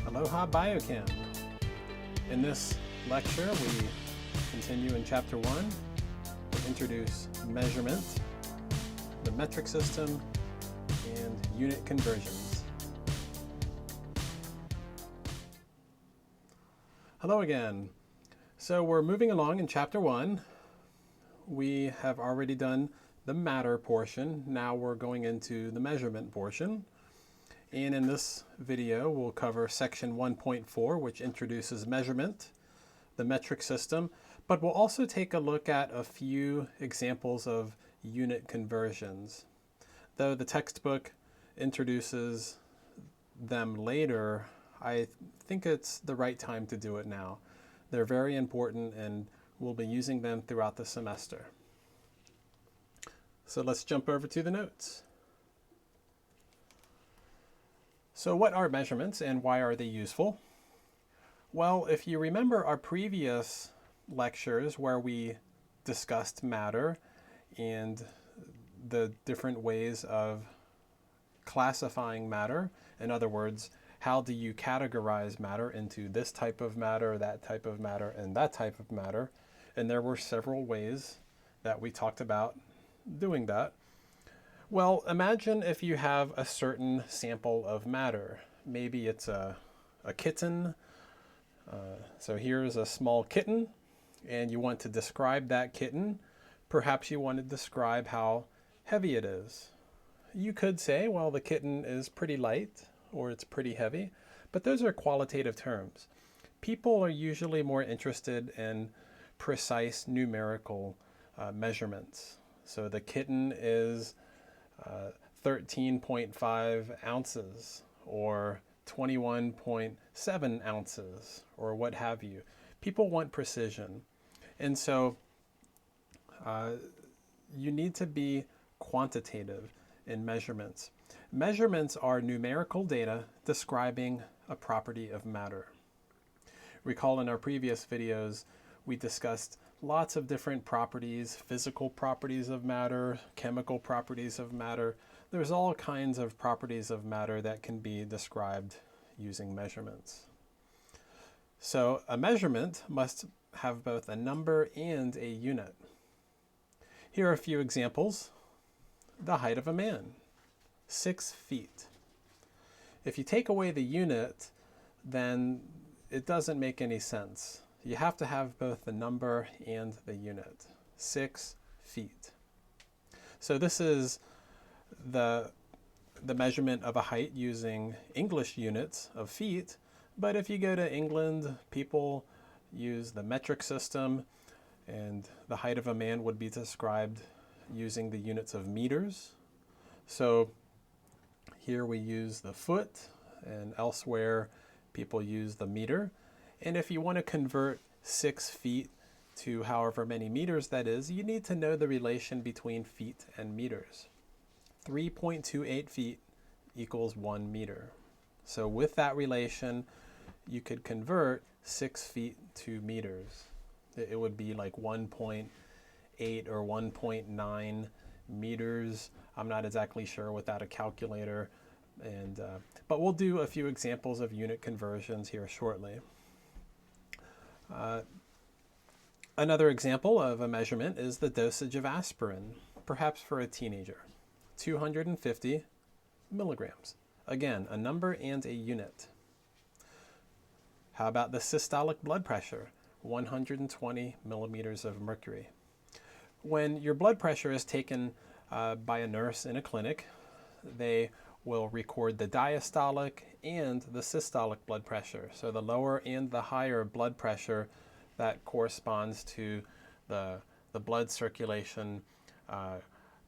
Aloha BIOCHEM. In this lecture, we continue in Chapter 1 to introduce measurement, the metric system, and unit conversions. Hello again. So we're moving along in Chapter 1. We have already done the matter portion. Now we're going into the measurement portion. And in this video, we'll cover section 1.4, which introduces measurement, the metric system, but we'll also take a look at a few examples of unit conversions. Though the textbook introduces them later, I think it's the right time to do it now. They're very important and we'll be using them throughout the semester. So let's jump over to the notes. So what are measurements and why are they useful? Well, if you remember our previous lectures where we discussed matter and the different ways of classifying matter, in other words, how do you categorize matter into this type of matter, that type of matter, and that type of matter? And there were several ways that we talked about doing that. Well, imagine if you have a certain sample of matter. Maybe it's a kitten. So here's a small kitten, and you want to describe that kitten. Perhaps you want to describe how heavy it is. You could say, well, the kitten is pretty light, or it's pretty heavy, but those are qualitative terms. People are usually more interested in precise numerical measurements. So the kitten is 13.5 ounces or 21.7 ounces or what have you. People want precision. And so you need to be quantitative in measurements. Measurements are numerical data describing a property of matter. Recall in our previous videos, we discussed lots of different properties, physical properties of matter, chemical properties of matter. There's all kinds of properties of matter that can be described using measurements. So a measurement must have both a number and a unit. Here are a few examples. The height of a man, 6 feet. If you take away the unit, then it doesn't make any sense. You have to have both the number and the unit, 6 feet. So this is the measurement of a height using English units of feet. But if you go to England, people use the metric system, and the height of a man would be described using the units of meters. So here we use the foot, and elsewhere people use the meter. And if you want to convert 6 feet to however many meters that is, you need to know the relation between feet and meters. 3.28 feet equals 1 meter. So with that relation, you could convert 6 feet to meters. It would be like 1.8 or 1.9 meters. I'm not exactly sure without a calculator. But we'll do a few examples of unit conversions here shortly. Another example of a measurement is the dosage of aspirin, perhaps for a teenager, 250 milligrams. Again, a number and a unit. How about the systolic blood pressure, 120 millimeters of mercury. When your blood pressure is taken by a nurse in a clinic, they will record the diastolic and the systolic blood pressure. So the lower and the higher blood pressure, that corresponds to the blood circulation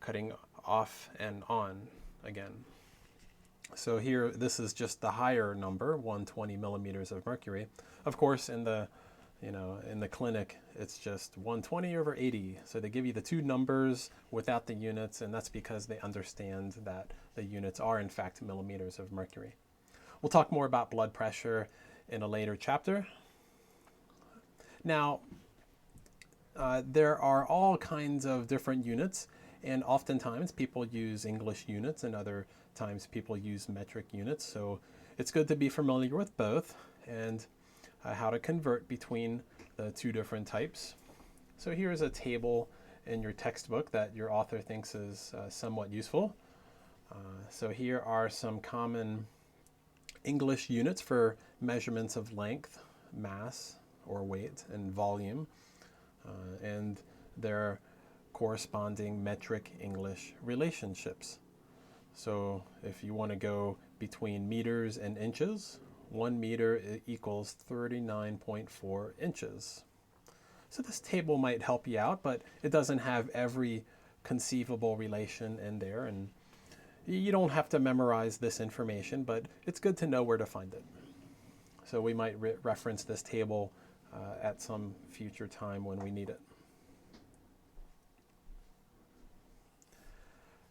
cutting off and on again. So here, this is just the higher number, 120 millimeters of mercury. Of course, in the clinic, it's just 120 over 80. So they give you the two numbers without the units, and that's because they understand that the units are in fact millimeters of mercury. We'll talk more about blood pressure in a later chapter. Now, there are all kinds of different units, and oftentimes people use English units, and other times people use metric units. So it's good to be familiar with both and how to convert between the two different types. So here's a table in your textbook that your author thinks is somewhat useful. So here are some common English units for measurements of length, mass or weight, and volume, and their corresponding metric English relationships. So if you want to go between meters and inches, 1 meter equals 39.4 inches. So this table might help you out, but it doesn't have every conceivable relation in there, and you don't have to memorize this information, but it's good to know where to find it. So we might reference this table at some future time when we need it.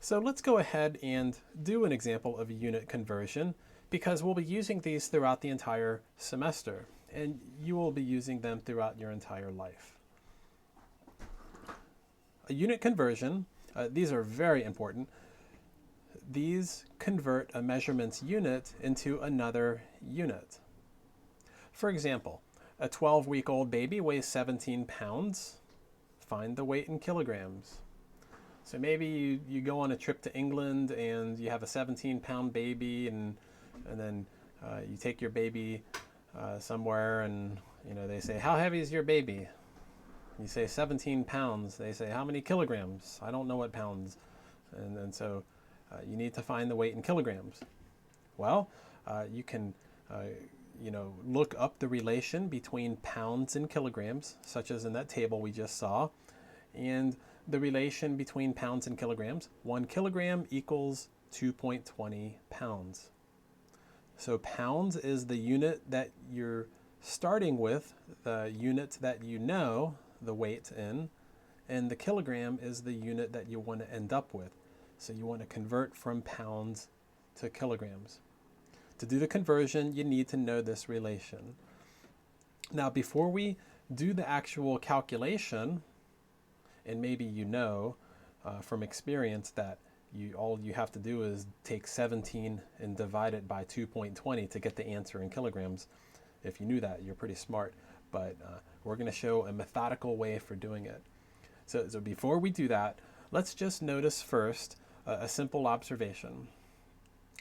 So let's go ahead and do an example of a unit conversion, because we'll be using these throughout the entire semester, and you will be using them throughout your entire life. A unit conversion, these are very important. These convert a measurement's unit into another unit. For example, a 12-week-old baby weighs 17 pounds. Find the weight in kilograms. So maybe you go on a trip to England and you have a 17-pound baby, and then you take your baby somewhere, and they say, "How heavy is your baby?" You say 17 pounds. They say, "How many kilograms?" I don't know what pounds. And so you need to find the weight in kilograms. Well, you can look up the relation between pounds and kilograms, such as in that table we just saw, and the relation between pounds and kilograms. 1 kilogram equals 2.20 pounds. So pounds is the unit that you're starting with, the unit that you know the weight in, and the kilogram is the unit that you want to end up with. So you want to convert from pounds to kilograms. To do the conversion, you need to know this relation. Now, before we do the actual calculation, and maybe from experience that all you have to do is take 17 and divide it by 2.20 to get the answer in kilograms. If you knew that, you're pretty smart. But we're going to show a methodical way for doing it. So before we do that, let's just notice first a simple observation.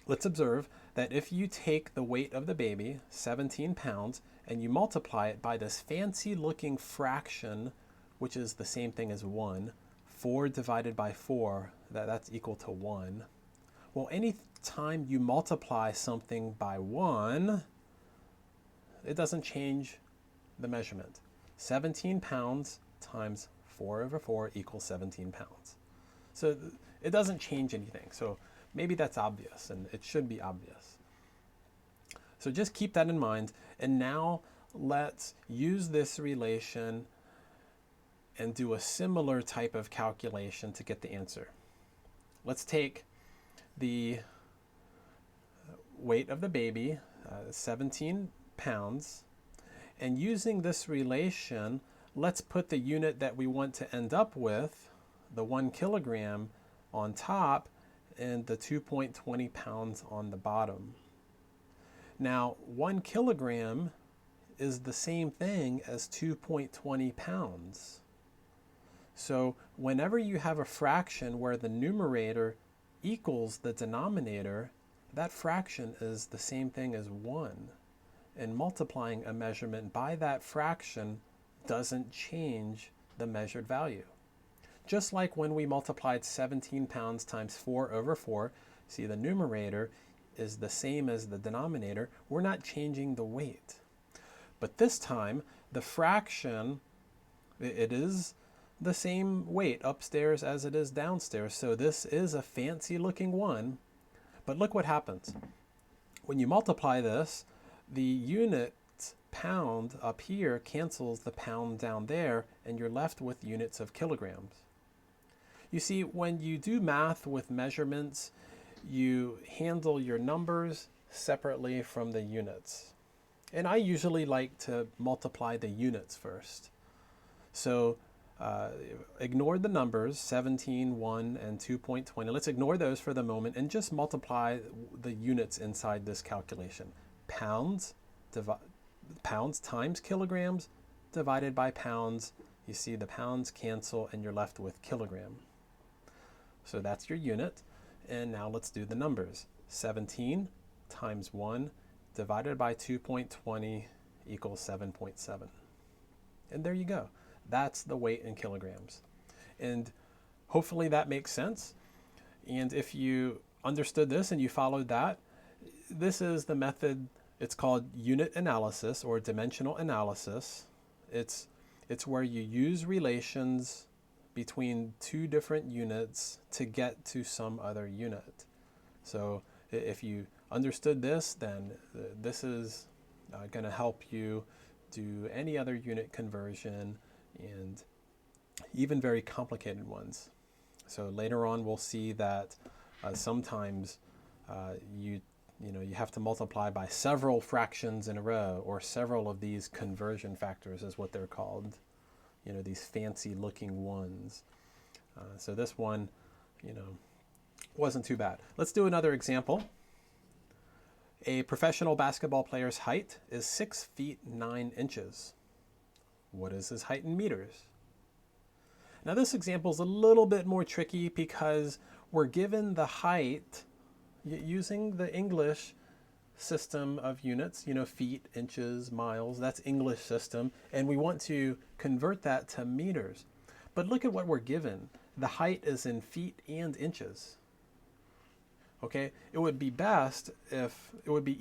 Let's observe that if you take the weight of the baby, 17 pounds, and you multiply it by this fancy looking fraction, which is the same thing as 1, 4 divided by 4, that's equal to 1. Well, any time you multiply something by 1, it doesn't change the measurement. 17 pounds times 4 over 4 equals 17 pounds. So it doesn't change anything. So maybe that's obvious, and it should be obvious. So just keep that in mind. And now let's use this relation and do a similar type of calculation to get the answer. Let's take the weight of the baby, 17 pounds, and using this relation, let's put the unit that we want to end up with, the 1 kilogram, on top and the 2.20 pounds on the bottom. Now, 1 kilogram is the same thing as 2.20 pounds. So whenever you have a fraction where the numerator equals the denominator, that fraction is the same thing as 1. And multiplying a measurement by that fraction doesn't change the measured value. Just like when we multiplied 17 pounds times 4 over 4, see the numerator is the same as the denominator, we're not changing the weight. But this time, the fraction, it is the same weight upstairs as it is downstairs. So this is a fancy looking 1. But look what happens. When you multiply this, the unit pound up here cancels the pound down there, and you're left with units of kilograms. You see, when you do math with measurements, you handle your numbers separately from the units. And I usually like to multiply the units first. So ignore the numbers 17, 1, and 2.20. Let's ignore those for the moment and just multiply the units inside this calculation. Pounds times kilograms divided by pounds. You see the pounds cancel and you're left with kilogram. So that's your unit. And now let's do the numbers. 17 times 1 divided by 2.20 equals 7.7. And there you go. That's the weight in kilograms. And hopefully that makes sense. And if you understood this and you followed that, this is the method. It's called unit analysis or dimensional analysis. It's where you use relations between two different units to get to some other unit. So if you understood this, then this is going to help you do any other unit conversion and even very complicated ones. So later on we'll see that sometimes you have to multiply by several fractions in a row, or several of these conversion factors is what they're called. These fancy looking ones. So this one, wasn't too bad. Let's do another example. A professional basketball player's height is 6 feet 9 inches. What is his height in meters? Now this example is a little bit more tricky because we're given the height using the English system of units, feet, inches, miles, that's English system, and we want to convert that to meters. But look at what we're given. The height is in feet and inches. Okay, it would be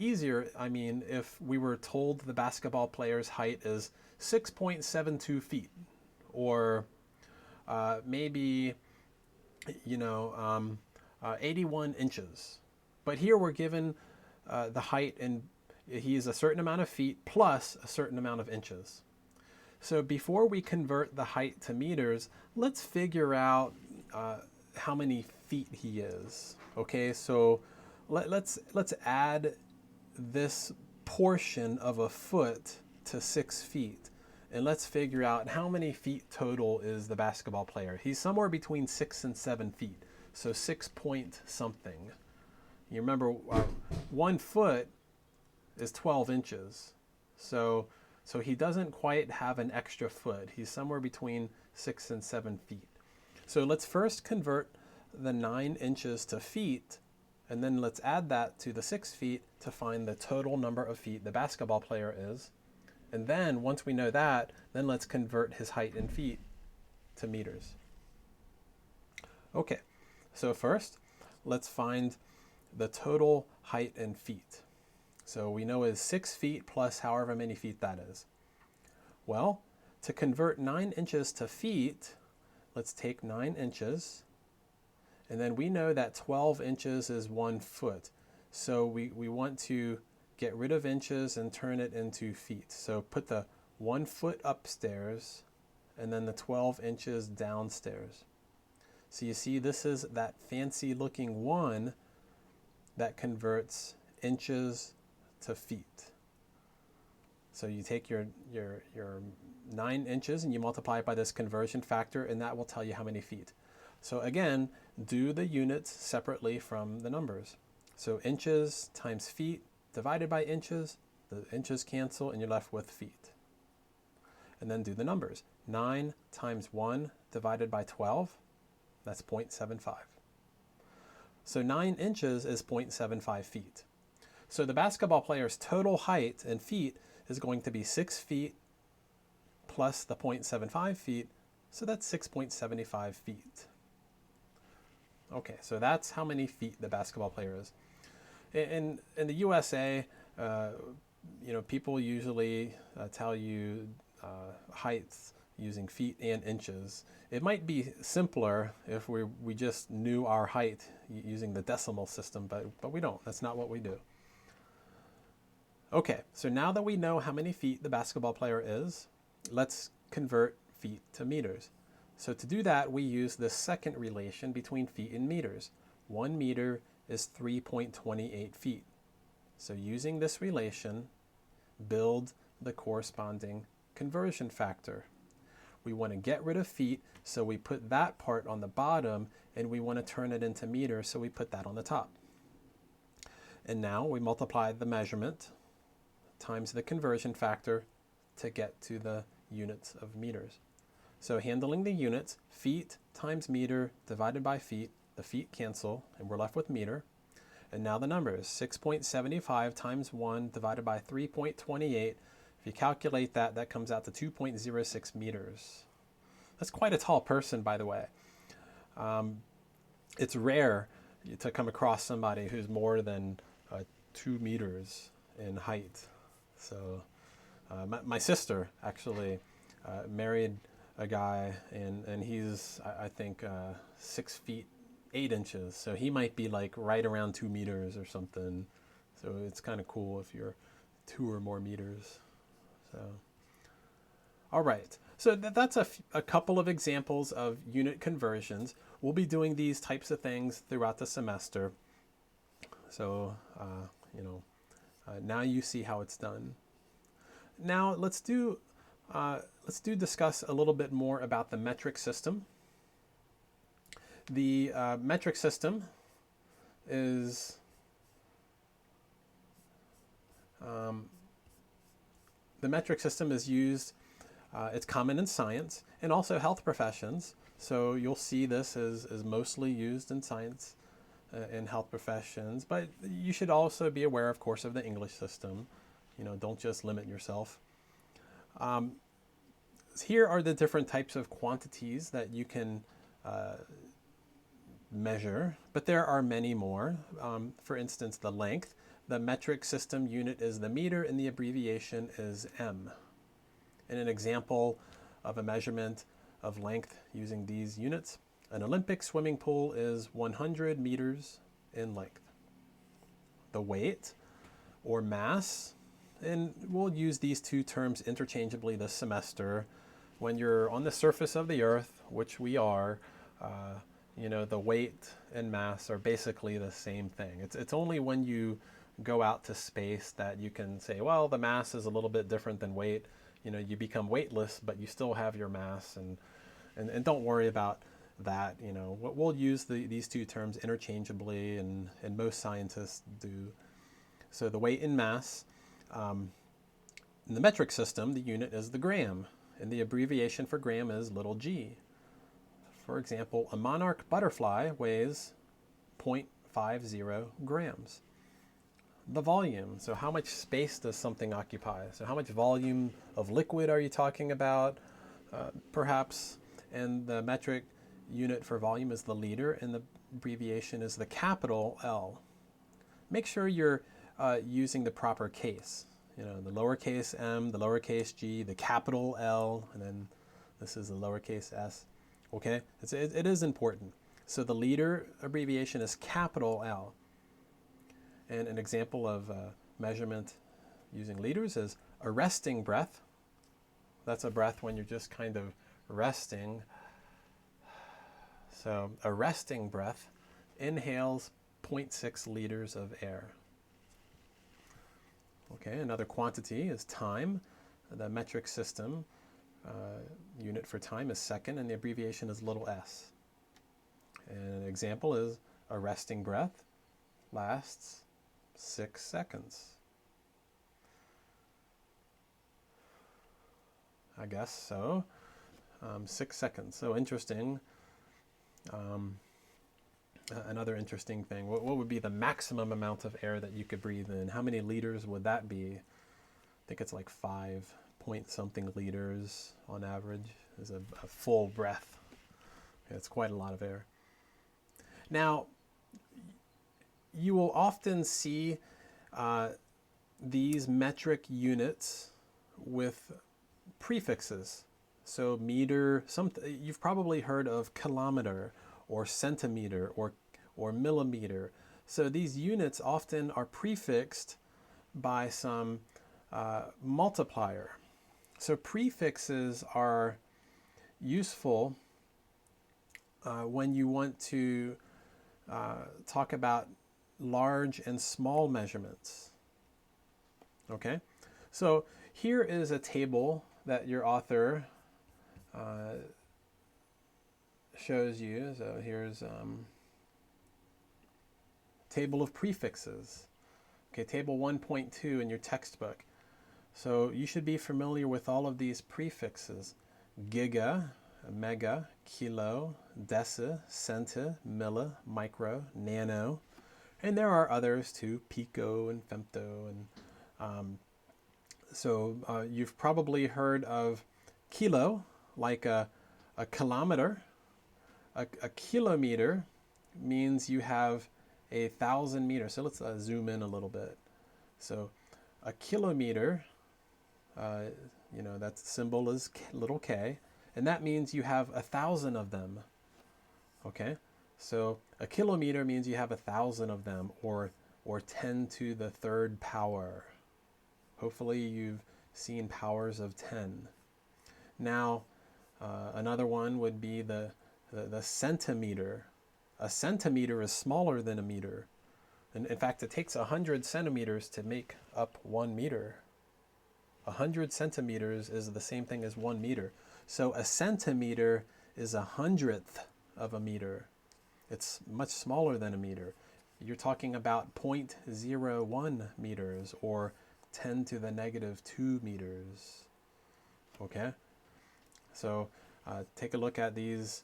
easier, if we were told the basketball player's height is 6.72 feet, or maybe, 81 inches. But here we're given the height, and he is a certain amount of feet plus a certain amount of inches. So before we convert the height to meters, let's figure out how many feet he is. Okay, so let's add this portion of a foot to 6 feet, and let's figure out how many feet total is the basketball player. He's somewhere between 6 and 7 feet, so 6 point something. You remember, 1 foot is 12 inches, so he doesn't quite have an extra foot. He's somewhere between 6 and 7 feet. So let's first convert the 9 inches to feet, and then let's add that to the 6 feet to find the total number of feet the basketball player is. And then once we know that, then let's convert his height in feet to meters. Okay, so first let's find the total height in feet. So we know is 6 feet plus however many feet that is. Well, to convert 9 inches to feet, let's take 9 inches, and then we know that 12 inches is 1 foot. So we want to get rid of inches and turn it into feet. So put the 1 foot upstairs and then the 12 inches downstairs. So you see, this is that fancy looking 1 that converts inches to feet. So you take your 9 inches and you multiply it by this conversion factor, and that will tell you how many feet. So again, do the units separately from the numbers. So inches times feet divided by inches, the inches cancel and you're left with feet. And then do the numbers. 9 times 1 divided by 12, that's 0.75. So 9 inches is 0.75 feet. So the basketball player's total height in feet is going to be 6 feet plus the 0.75 feet, so that's 6.75 feet. Okay, so that's how many feet the basketball player is. In the USA, people usually tell you heights using feet and inches. It might be simpler if we just knew our height using the decimal system, but we don't. That's not what we do. Okay, so now that we know how many feet the basketball player is, let's convert feet to meters. So to do that, we use the second relation between feet and meters. 1 meter is 3.28 feet. So using this relation, build the corresponding conversion factor. We want to get rid of feet, so we put that part on the bottom, and we want to turn it into meters, so we put that on the top. And now we multiply the measurement times the conversion factor to get to the units of meters. So handling the units, feet times meter divided by feet, the feet cancel, and we're left with meter. And now the numbers, 6.75 times 1 divided by 3.28. If you calculate that, that comes out to 2.06 meters. That's quite a tall person, by the way. It's rare to come across somebody who's more than 2 meters in height. So my sister actually married a guy, and he's, I think, 6 feet 8 inches. So he might be like right around 2 meters or something. So it's kind of cool if you're 2 or more meters. So, all right. So that's a couple of examples of unit conversions. We'll be doing these types of things throughout the semester. So, now you see how it's done. Now let's discuss a little bit more about the metric system. The metric system is used. It's common in science and also health professions. So you'll see this is mostly used in science and health professions. But you should also be aware, of course, of the English system. Don't just limit yourself. Here are the different types of quantities that you can measure, but there are many more. For instance, the length. The metric system unit is the meter, and the abbreviation is M. And an example of a measurement of length using these units, an Olympic swimming pool is 100 meters in length. The weight, or mass, and we'll use these two terms interchangeably this semester. When you're on the surface of the Earth, which we are, the weight and mass are basically the same thing. It's only when you go out to space that you can say, well, the mass is a little bit different than weight. You become weightless, but you still have your mass, and don't worry about that. We'll use these two terms interchangeably, and most scientists do. So the weight and mass, in the metric system, the unit is the gram, and the abbreviation for gram is little g. For example, a monarch butterfly weighs 0.50 grams. The volume, so how much space does something occupy? So how much volume of liquid are you talking about, perhaps? And the metric unit for volume is the liter, and the abbreviation is the capital L. Make sure you're using the proper case. The lowercase m, the lowercase g, the capital L, and then this is the lowercase s. Okay, it is important. So the liter abbreviation is capital L. And an example of measurement using liters is a resting breath. That's a breath when you're just kind of resting. So a resting breath inhales 0.6 liters of air. Okay, another quantity is time. The metric system unit for time is second, and the abbreviation is little s. And an example is a resting breath lasts 6 seconds. I guess so. 6 seconds. So interesting. Another interesting thing. What would be the maximum amount of air that you could breathe in? How many liters would that be? I think it's like 5 point something liters on average is a full breath. It's quite a lot of air. Now, you will often see these metric units with prefixes. So meter, you've probably heard of kilometer or centimeter or millimeter. So these units often are prefixed by some multiplier. So prefixes are useful when you want to talk about large and small measurements. Okay, so here is a table that your author shows you, so here's table of prefixes. Okay, table 1.2 in your textbook. So you should be familiar with all of these prefixes. Giga, mega, kilo, deci, centi, milli, micro, nano. And there are others too, pico and femto. And you've probably heard of kilo, like a kilometer. A kilometer means you have 1,000 meters. So let's zoom in a little bit. So a kilometer, that symbol is little k, and that means you have 1,000 of them. Okay, so a kilometer means you have 1,000 of them, or 10 to the third power. Hopefully you've seen powers of 10. Now, another one would be the centimeter. A centimeter is smaller than a meter. And in fact, it takes 100 centimeters to make up 1 meter. 100 centimeters is the same thing as 1 meter. So a centimeter is 100th of a meter. It's much smaller than a meter. You're talking about 0.01 meters or 10 to the negative 2 meters. Okay? So take a look at these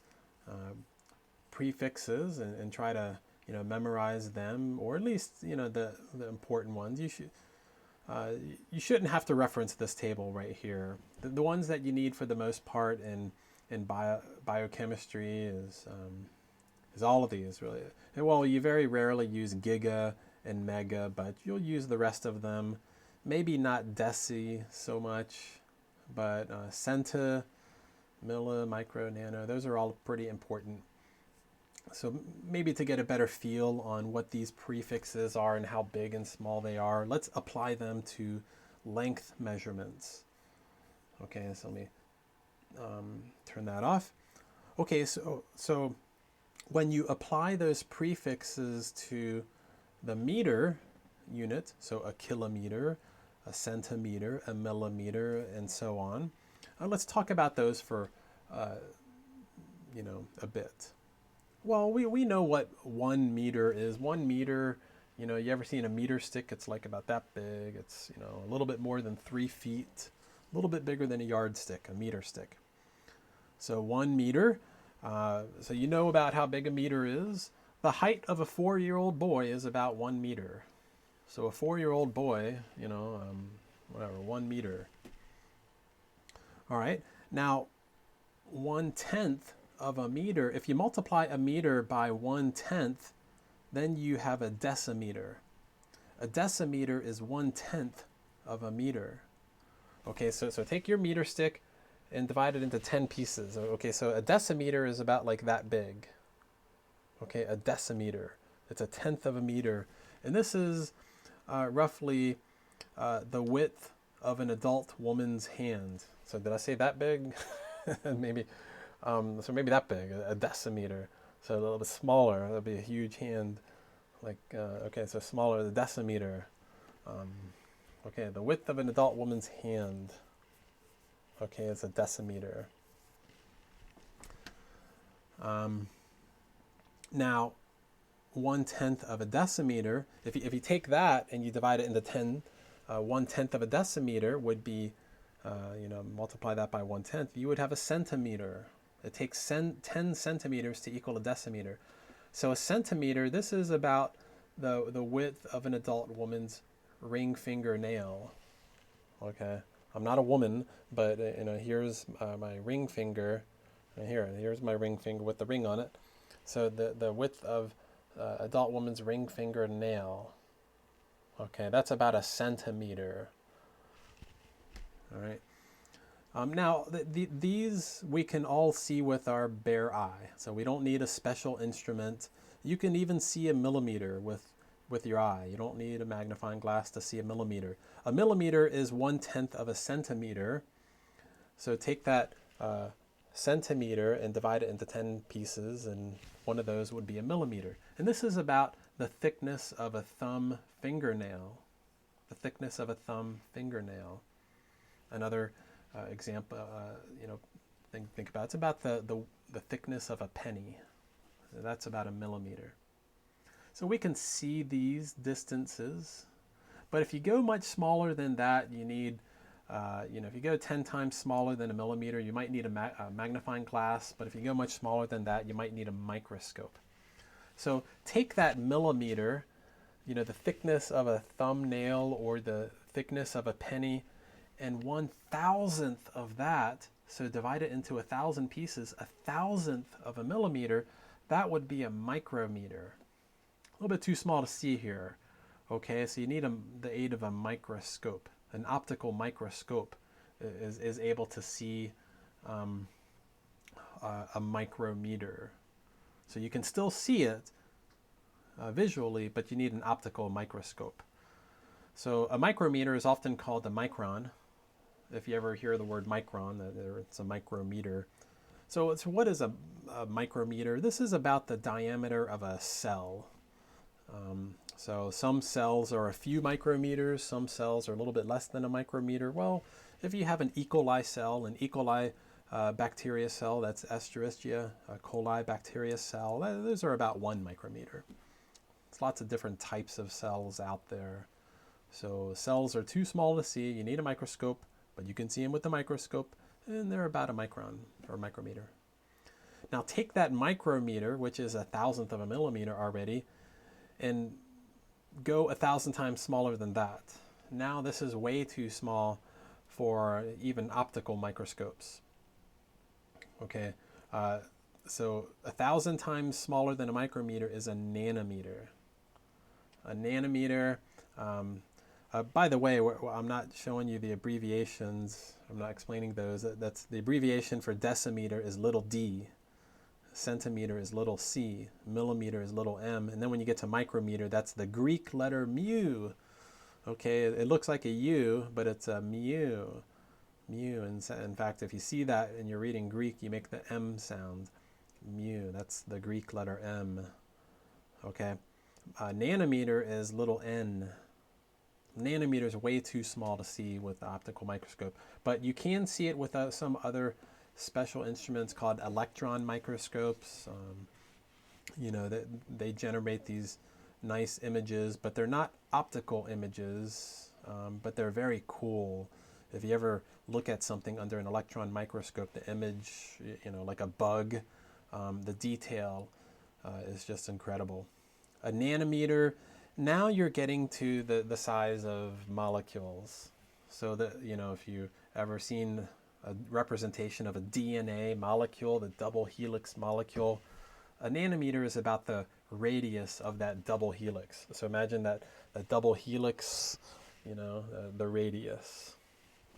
prefixes and try to memorize them, or at least the important ones. You shouldn't have to reference this table right here. The ones that you need for the most part in biochemistry is all of these really. And well, you very rarely use giga and mega, but you'll use the rest of them. Maybe not deci so much, but centi, milli, micro, nano, those are all pretty important. So maybe to get a better feel on what these prefixes are and how big and small they are, let's apply them to length measurements. Okay, so let me turn that off. Okay, so when you apply those prefixes to the meter unit, so a kilometer, a centimeter, a millimeter, and so on, let's talk about those for a bit. Well, we know what 1 meter is. 1 meter, you ever seen a meter stick? It's like about that big. It's, a little bit more than 3 feet, a little bit bigger than a yardstick, a meter stick. So 1 meter, so you know about how big a meter is. The height of a 4-year-old boy is about 1 meter. So a 4-year-old boy, 1 meter. All right, now 1/10 of a meter, if you multiply a meter by 1/10, then you have a decimeter. A decimeter is 1/10 of a meter. Okay, so take your meter stick and divide it into 10 pieces. Okay, so a decimeter is about like that big. Okay, a decimeter. It's 1/10 of a meter. And this is roughly the width of an adult woman's hand. So did I say that big? Maybe. So maybe that big, a decimeter. So a little bit smaller, that'll be a huge hand. Like, okay, so smaller, the decimeter. Okay, the width of an adult woman's hand. Okay, it's a decimeter. Now, 1/10 of a decimeter, if you take that and you divide it into 10, 1/10 of a decimeter would be, multiply that by 1/10, you would have a centimeter. It takes 10 centimeters to equal a decimeter. So a centimeter, this is about the width of an adult woman's ring fingernail. Okay, I'm not a woman, but here's my ring finger. Here's my ring finger with the ring on it. So the width of adult woman's ring fingernail. Okay, that's about a centimeter. All right. Now, these we can all see with our bare eye, so we don't need a special instrument. You can even see a millimeter with your eye. You don't need a magnifying glass to see a millimeter. A millimeter is 1/10 of a centimeter. So take that centimeter and divide it into 10 pieces, and one of those would be a millimeter. And this is about the thickness of a thumb fingernail. The thickness of a thumb fingernail. Another example, think about it. It's about the thickness of a penny. That's about a millimeter. So we can see these distances, but if you go much smaller than that, you need, if you go 10 times smaller than a millimeter, you might need a magnifying glass, but if you go much smaller than that, you might need a microscope. So take that millimeter, the thickness of a thumbnail or the thickness of a penny, and 1/1000th of that, so divide it into 1,000 pieces, 1,000th of a millimeter, that would be a micrometer. A little bit too small to see here. Okay, so you need the aid of a microscope. An optical microscope is able to see a micrometer. So you can still see it visually, but you need an optical microscope. So a micrometer is often called a micron. If you ever hear the word micron, it's a micrometer. So what is a micrometer? This is about the diameter of a cell. So some cells are a few micrometers, some cells are a little bit less than a micrometer. Well, if you have an E. coli cell, an E. coli bacteria cell, that's Escherichia coli bacteria cell, those are about 1 micrometer. There's lots of different types of cells out there. So cells are too small to see, you need a microscope, but you can see them with the microscope, and they're about a micron or micrometer. Now take that micrometer, which is 1,000th of a millimeter already, and go 1,000 times smaller than that. Now this is way too small for even optical microscopes. Okay, so 1,000 times smaller than a micrometer is a nanometer. A nanometer, by the way, I'm not showing you the abbreviations. I'm not explaining those. That's the abbreviation for decimeter is little d. Centimeter is little c, millimeter is little m, and then when you get to micrometer, that's the Greek letter mu. Okay, it looks like a U, but it's a mu. Mu, and in fact, if you see that and you're reading Greek, you make the M sound. Mu, that's the Greek letter M. Okay, nanometer is little n. Nanometer is way too small to see with the optical microscope, but you can see it with some other special instruments called electron microscopes. They generate these nice images, but they're not optical images, but they're very cool. If you ever look at something under an electron microscope, the image, like a bug, the detail is just incredible. A nanometer, now you're getting to the size of molecules. So that, if you ever seen a representation of a DNA molecule, the double helix molecule, a nanometer is about the radius of that double helix. So imagine that a double helix, the radius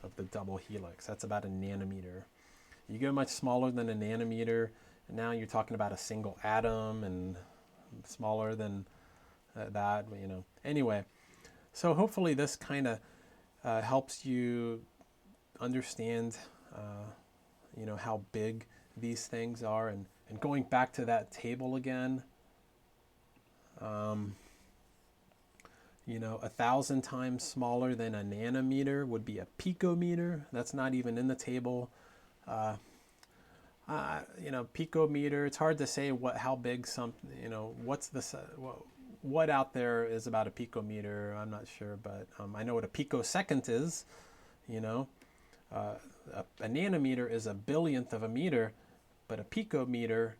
of the double helix, that's about a nanometer. You go much smaller than a nanometer, and now you're talking about a single atom, and smaller than that, Anyway, so hopefully this kind of helps you understand how big these things are. And going back to that table again, 1,000 times smaller than a nanometer would be a picometer. That's not even in the table. Picometer, it's hard to say how big what out there is about a picometer. I'm not sure, but I know what a picosecond is. A nanometer is a billionth of a meter, but a picometer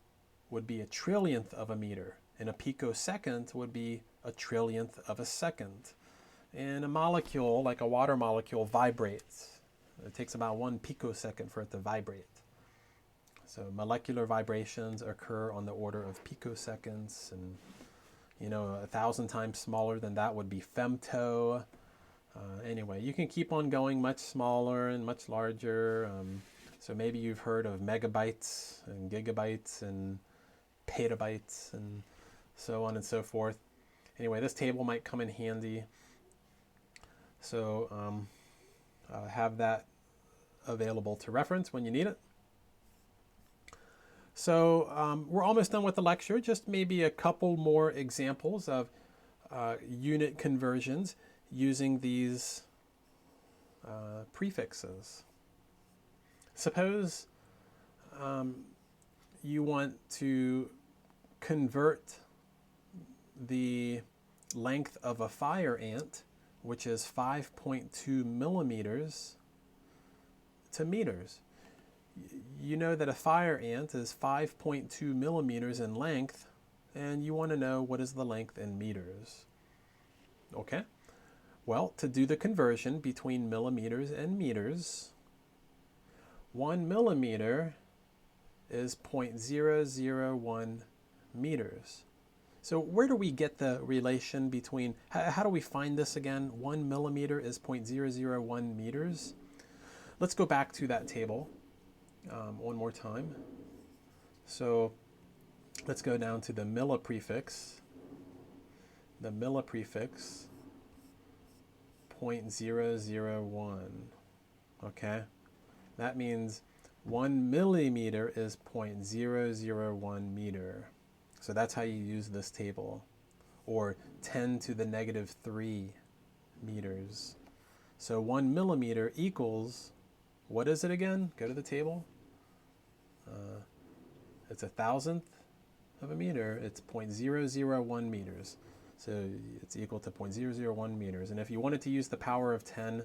would be a trillionth of a meter, and a picosecond would be a trillionth of a second. And a molecule, like a water molecule, vibrates. It takes about 1 picosecond for it to vibrate. So molecular vibrations occur on the order of picoseconds, and 1,000 times smaller than that would be femto. Anyway, you can keep on going much smaller and much larger. So maybe you've heard of megabytes and gigabytes and petabytes and so on and so forth. Anyway, this table might come in handy. So have that available to reference when you need it. So we're almost done with the lecture. Just maybe a couple more examples of unit conversions using these prefixes. Suppose you want to convert the length of a fire ant, which is 5.2 millimeters, to meters. You know that a fire ant is 5.2 millimeters in length, and you want to know what is the length in meters. Okay? Well, to do the conversion between millimeters and meters, 1 millimeter is 0.001 meters. So where do we get the relation between, how do we find this again? 1 millimeter is 0.001 meters. Let's go back to that table one more time. So let's go down to the milliprefix. The milliprefix, 0.001. Okay? That means 1 millimeter is 0.001 meter. So that's how you use this table. Or 10 to the negative 3 meters. So 1 millimeter equals, what is it again? Go to the table. It's 1,000th of a meter. It's 0.001 meters. So it's equal to 0.001 meters. And if you wanted to use the power of 10,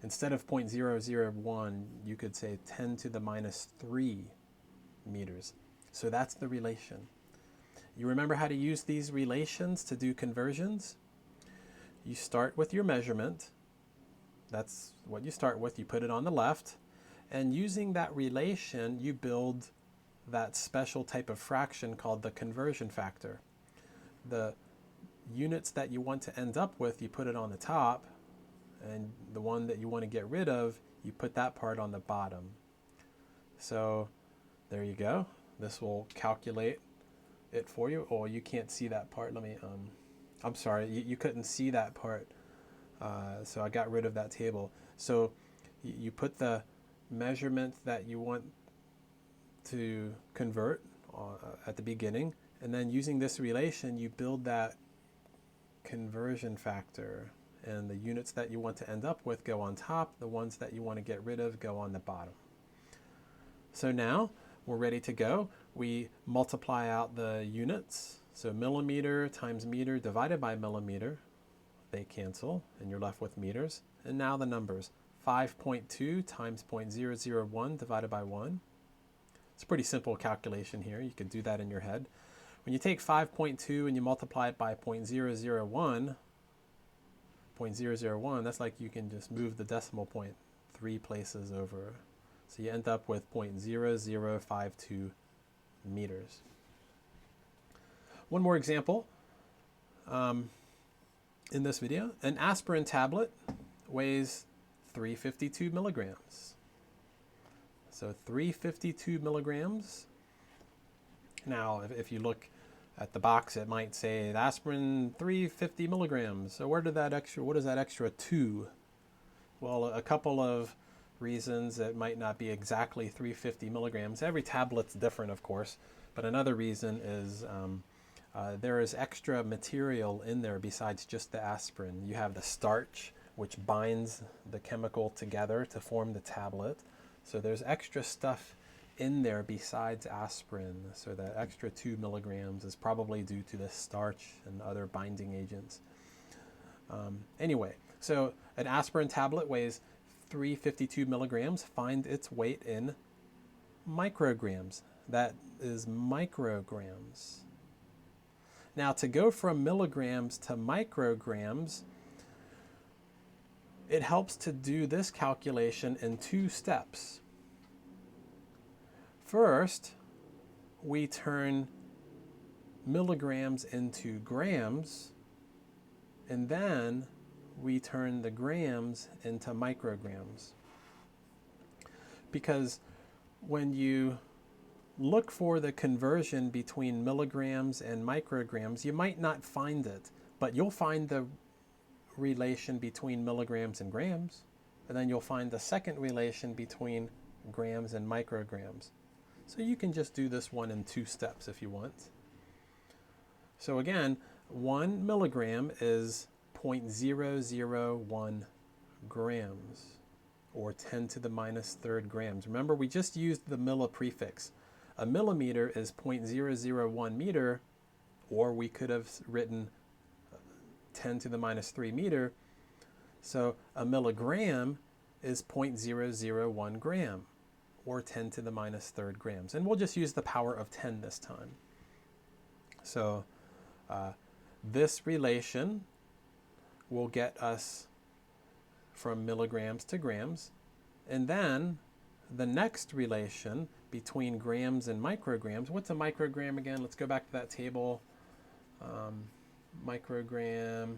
instead of 0.001, you could say 10 to the minus 3 meters. So that's the relation. You remember how to use these relations to do conversions? You start with your measurement. That's what you start with. You put it on the left. And using that relation, you build that special type of fraction called the conversion factor. The units that you want to end up with, you put it on the top. And the one that you want to get rid of, you put that part on the bottom. So there you go. This will calculate it for you. Oh, you can't see that part. Let me, I'm sorry, you couldn't see that part. So I got rid of that table. So you put the measurement that you want to convert at the beginning, and then using this relation, you build that conversion factor. And the units that you want to end up with go on top. The ones that you want to get rid of go on the bottom. So now we're ready to go. We multiply out the units. So millimeter times meter divided by millimeter. They cancel, and you're left with meters. And now the numbers. 5.2 times 0.001 divided by 1. It's a pretty simple calculation here. You can do that in your head. When you take 5.2 and you multiply it by 0.001, 0.001, that's like you can just move the decimal point 3 places over. So you end up with 0.0052 meters. One more example in this video. An aspirin tablet weighs 352 milligrams. So 352 milligrams. Now, if you look at the box, it might say aspirin 350 milligrams. So what is that extra 2? Well, a couple of reasons. It might not be exactly 350 milligrams. Every tablet's different, of course. But another reason is there is extra material in there besides just the aspirin. You have the starch, which binds the chemical together to form the tablet. So there's extra stuff in there besides aspirin. So that extra 2 milligrams is probably due to the starch and other binding agents. Anyway, so an aspirin tablet weighs 352 milligrams. Find its weight in micrograms. That is micrograms. Now, to go from milligrams to micrograms, it helps to do this calculation in 2 steps. First, we turn milligrams into grams, and then we turn the grams into micrograms. Because when you look for the conversion between milligrams and micrograms, you might not find it, but you'll find the relation between milligrams and grams, and then you'll find the second relation between grams and micrograms. So you can just do this one in 2 steps if you want. So again, 1 milligram is 0.001 grams. or 10 to the minus third grams. Remember, we just used the milli prefix. A millimeter is 0.001 meter, or we could have written 10 to the minus 3 meter. So a milligram is 0.001 gram, or 10 to the minus third grams. And we'll just use the power of 10 this time. So this relation will get us from milligrams to grams. And then the next relation between grams and micrograms. What's a microgram again? Let's go back to that table. Microgram.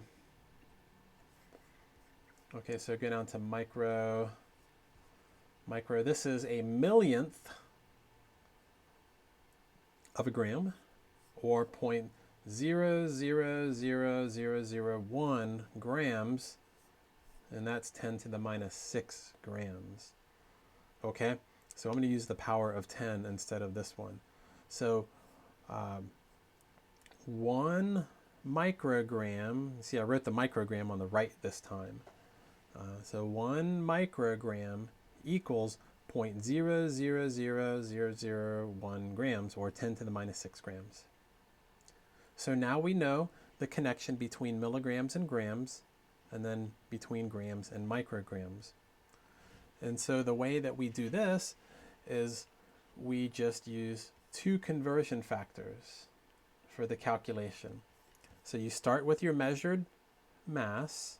Okay, so go down to micro. This is a millionth of a gram, or 0.00001 grams, and that's 10 to the minus 6 grams. Okay, so I'm going to use the power of 10 instead of this one. So 1 microgram, see I wrote the microgram on the right this time. So 1 microgram equals 0.00001 grams, or 10 to the minus 6 grams. So now we know the connection between milligrams and grams, and then between grams and micrograms. And so the way that we do this is we just use 2 conversion factors for the calculation. So you start with your measured mass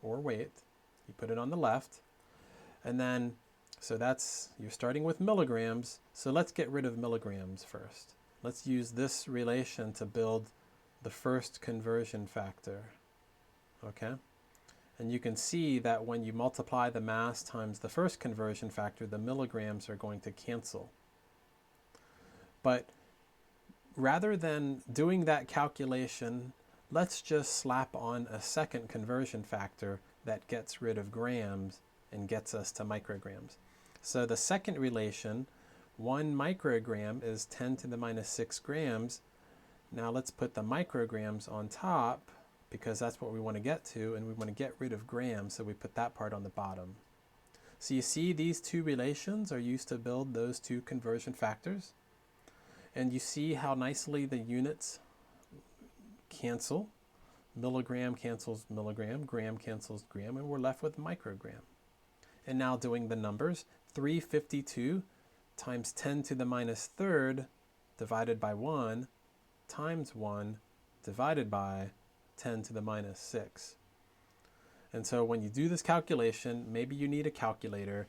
or weight, you put it on the left, and then, so that's, you're starting with milligrams, so let's get rid of milligrams first. Let's use this relation to build the first conversion factor, okay? And you can see that when you multiply the mass times the first conversion factor, the milligrams are going to cancel. But rather than doing that calculation, let's just slap on a second conversion factor that gets rid of grams and gets us to micrograms. So the second relation, 1 microgram is 10 to the minus 6 grams. Now let's put the micrograms on top, because that's what we want to get to, and we want to get rid of grams, so we put that part on the bottom. So you see these 2 relations are used to build those 2 conversion factors. And you see how nicely the units cancel. Milligram cancels milligram, gram cancels gram, and we're left with microgram. And now doing the numbers, 352 times 10 to the minus third divided by 1 times 1 divided by 10 to the minus 6. And so when you do this calculation, maybe you need a calculator,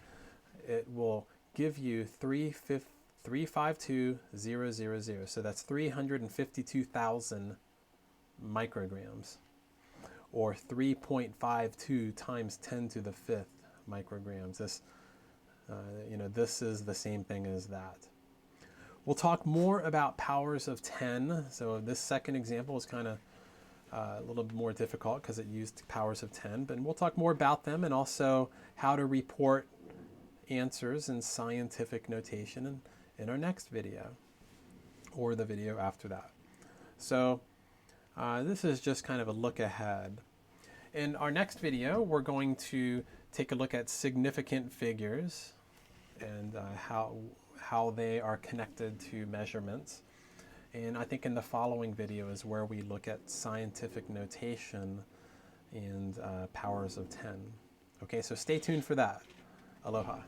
it will give you 352,000. So that's 352,000 micrograms, or 3.52 times 10 to the 5th micrograms. This, this is the same thing as that. We'll talk more about powers of 10. So this second example is kind of a little bit more difficult because it used powers of 10, but we'll talk more about them, and also how to report answers in scientific notation in our next video, or the video after that. So this is just kind of a look ahead. In our next video, we're going to take a look at significant figures and how they are connected to measurements. And I think in the following video is where we look at scientific notation and powers of 10. Okay, so stay tuned for that. Aloha.